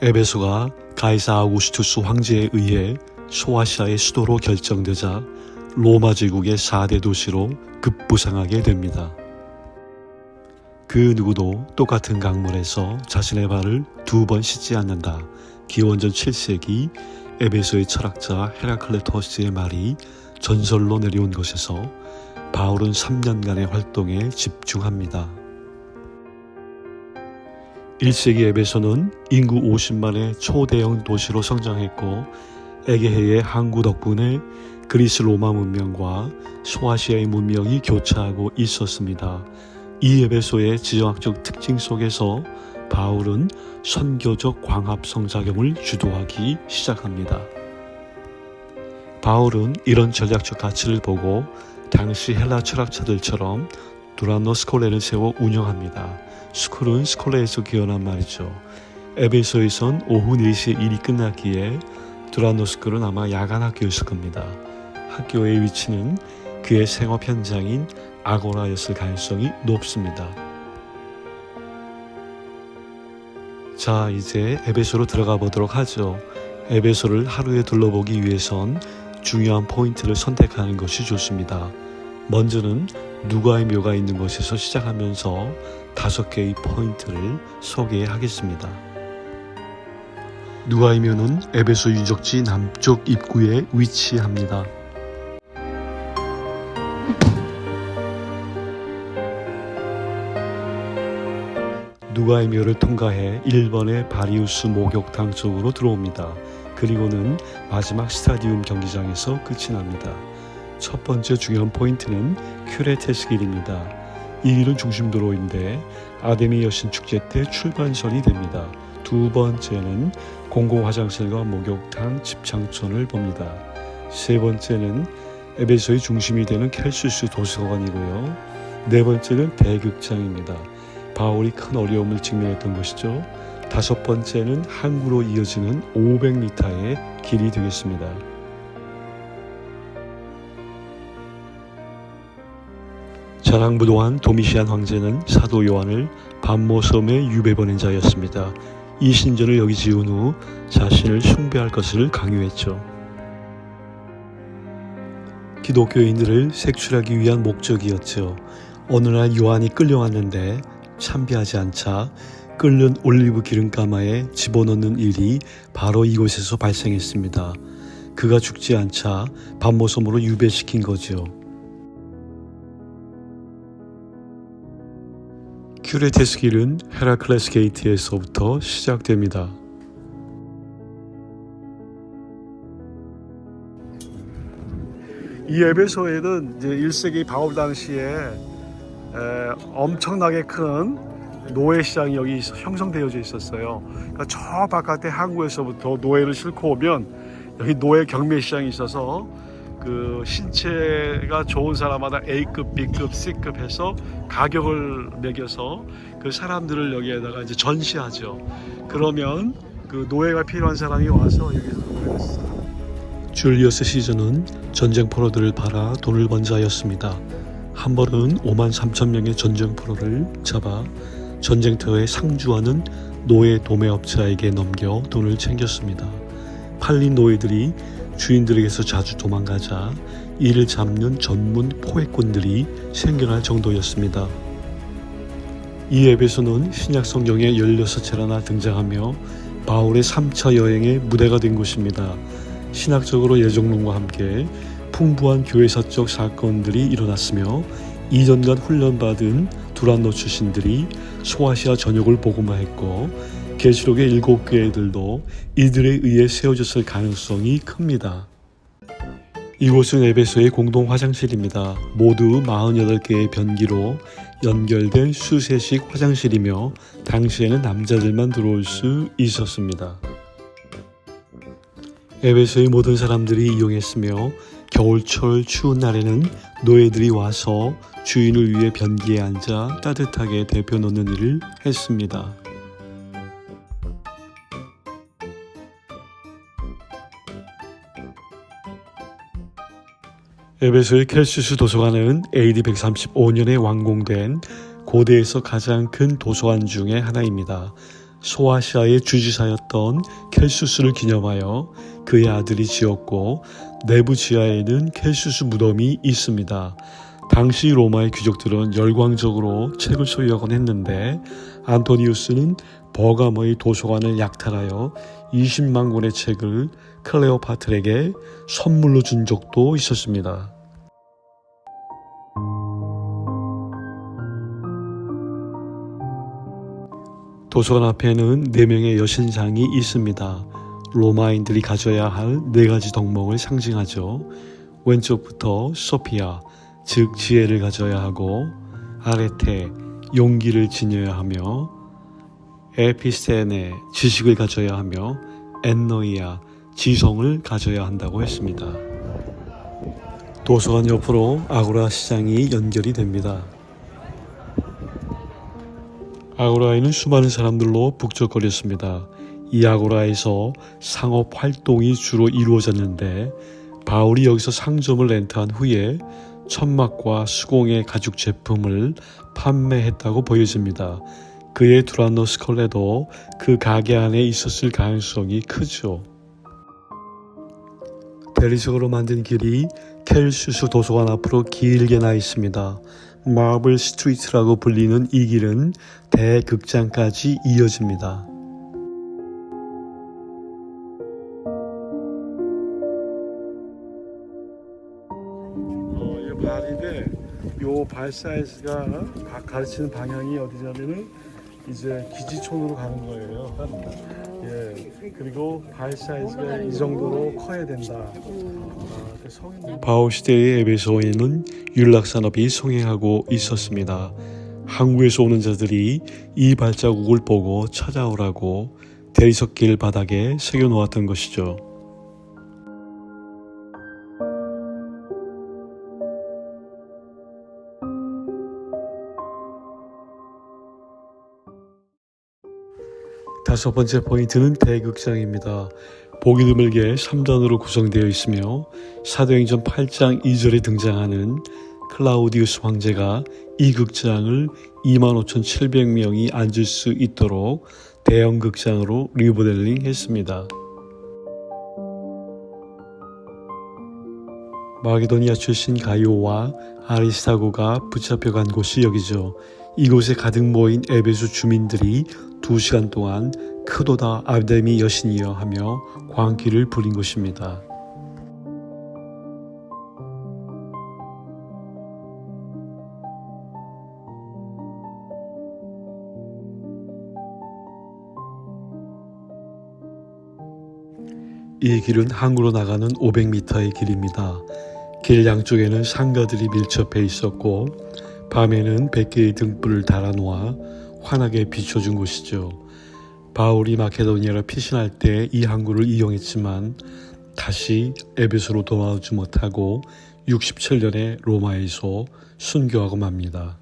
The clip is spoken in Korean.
에베소가 가이사 아우구스투스 황제에 의해 소아시아의 수도로 결정되자 로마 제국의 4대 도시로 급부상하게 됩니다. 그 누구도 똑같은 강물에서 자신의 발을 2번 씻지 않는다. 기원전 7세기 에베소의 철학자 헤라클레토스의 말이 전설로 내려온 것에서 바울은 3년간의 활동에 집중합니다. 1세기 에베소는 인구 50만의 초대형 도시로 성장했고 에게해의 항구 덕분에 그리스 로마 문명과 소아시아의 문명이 교차하고 있었습니다. 이 에베소의 지정학적 특징 속에서 바울은 선교적 광합성작용을 주도하기 시작합니다. 바울은 이런 전략적 가치를 보고 당시 헬라 철학자들처럼 두란노 스콜레를 세워 운영합니다. 스쿨은 스콜레에서 기원한 말이죠. 에베소에선 오후 4시에 일이 끝났기에 두란노 스쿨은 아마 야간 학교였을 겁니다. 학교의 위치는 그의 생업 현장인 아고라였을 가능성이 높습니다. 자, 이제 에베소로 들어가 보도록 하죠. 에베소를 하루에 둘러보기 위해선 중요한 포인트를 선택하는 것이 좋습니다. 먼저는 누가의 묘가 있는 곳에서 시작하면서 5개의 포인트를 소개하겠습니다. 누가의 묘는 에베소 유적지 남쪽 입구에 위치합니다. 누가의 묘를 통과해 1번의 바리우스 목욕탕 쪽으로 들어옵니다. 그리고는 마지막 스타디움 경기장에서 끝이 납니다. 첫 번째 중요한 포인트는 큐레테스 길입니다. 이 길은 중심도로인데 아데미 여신 축제 때 출발선이 됩니다. 두 번째는 공공화장실과 목욕탕, 집창촌을 봅니다. 세 번째는 에베소의 중심이 되는 켈수스 도서관이고요. 네 번째는 대극장입니다. 바울이 큰 어려움을 직면했던 것이죠. 다섯 번째는 항구로 이어지는 500m의 길이 되겠습니다. 자랑부동한 도미시안 황제는 사도 요한을 반모섬에 유배보낸 자였습니다. 이 신전을 여기 지은 후 자신을 숭배할 것을 강요했죠. 기독교인들을 색출하기 위한 목적이었죠. 어느 날 요한이 끌려왔는데 참비하지 않자 끓는 올리브 기름가마에 집어넣는 일이 바로 이곳에서 발생했습니다. 그가 죽지 않자 반모섬으로 유배시킨 거죠. 큐레테스 길은 헤라클레스 게이트에서부터 시작됩니다. 이 에베소에는 이제 1세기 바울 당시에 엄청나게 큰 노예 시장이 여기 형성되어져 있었어요. 그러니까 저 바깥에 항구에서부터 노예를 싣고 오면 여기 노예 경매 시장이 있어서 그 신체가 좋은 사람마다 A급, B급, C급 해서 가격을 매겨서 그 사람들을 여기에다가 이제 전시하죠. 그러면 그 노예가 필요한 사람이 와서 여기서 노예를 써. 줄리어스 시저는 전쟁 포로들을 팔아 돈을 번 자였습니다. 한 벌은 53,000명의 전쟁 포로를 잡아 전쟁터에 상주하는 노예 도매업자에게 넘겨 돈을 챙겼습니다. 팔린 노예들이 주인들에게서 자주 도망가자 이를 잡는 전문 포획꾼들이 생겨날 정도였습니다. 이 에베소는 신약 성경에 16차례나 등장하며 바울의 3차 여행의 무대가 된 곳입니다. 신학적으로 예정론과 함께 풍부한 교회사적 사건들이 일어났으며 2년간 훈련받은 두란노 출신들이 소아시아 전역을 복음화했고 계시록의 7교회들도 이들에 의해 세워졌을 가능성이 큽니다. 이곳은 에베소의 공동 화장실입니다. 모두 48개의 변기로 연결된 수세식 화장실이며 당시에는 남자들만 들어올 수 있었습니다. 에베소의 모든 사람들이 이용했으며 겨울철 추운 날에는 노예들이 와서 주인을 위해 변기에 앉아 따뜻하게 데펴 놓는 일을 했습니다. 에베소의 켈수스 도서관은 AD 135년에 완공된 고대에서 가장 큰 도서관 중에 하나입니다. 소아시아의 주지사였던 켈수스를 기념하여 그의 아들이 지었고 내부 지하에는 켈수스 무덤이 있습니다. 당시 로마의 귀족들은 열광적으로 책을 소유하곤 했는데 안토니우스는 버가모의 도서관을 약탈하여 20만 권의 책을 클레오파트라에게 선물로 준 적도 있었습니다. 도서관 앞에는 4명의 여신상이 있습니다. 로마인들이 가져야 할 4가지 덕목을 상징하죠. 왼쪽부터 소피아, 즉 지혜를 가져야 하고, 아레테, 용기를 지녀야 하며, 에피스테네, 지식을 가져야 하며, 엔노이아, 지성을 가져야 한다고 했습니다. 도서관 옆으로 아고라 시장이 연결이 됩니다. 아고라에는 수많은 사람들로 북적거렸습니다. 이 아고라에서 상업 활동이 주로 이루어졌는데 바울이 여기서 상점을 렌트한 후에 천막과 수공예 가죽 제품을 판매했다고 보여집니다. 그의 두란노 스컬레도 그 가게 안에 있었을 가능성이 크죠. 대리석으로 만든 길이 켈수스 도서관 앞으로 길게 나 있습니다. 마블 스트리트라고 불리는 이 길은 대극장까지 이어집니다. 이 발인데 요 발 사이즈가 가르치는 방향이 어디냐면은 이제 기지촌으로 가는 거예요. 예, 그리고 발 사이즈가 이 정도로 커야 된다. 바울 시대의 에베소에는 윤락산업이 성행하고 있었습니다. 한국에서 오는 자들이 이 발자국을 보고 찾아오라고 대리석길 바닥에 새겨놓았던 것이죠. 다섯 번째 포인트는 대극장입니다. 보기 드물게 3단으로 구성되어 있으며 사도행전 8장 2절에 등장하는 클라우디우스 황제가 이 극장을 25,700명이 앉을 수 있도록 대형 극장으로 리모델링 했습니다. 마게도니아 출신 가이오와 아리스타고가 붙잡혀간 곳이 여기죠. 이곳에 가득 모인 에베소 주민들이 2시간 동안 크도다 아르데미 여신이여 하며 광기를 부린 곳입니다. 이 길은 항구로 나가는 500m의 길입니다. 길 양쪽에는 상가들이 밀접해 있었고 밤에는 100개의 등불을 달아놓아 환하게 비춰준 곳이죠. 바울이 마케도니아를 피신할 때 이 항구를 이용했지만 다시 에베소로 돌아오지 못하고 67년에 로마에서 순교하고 맙니다.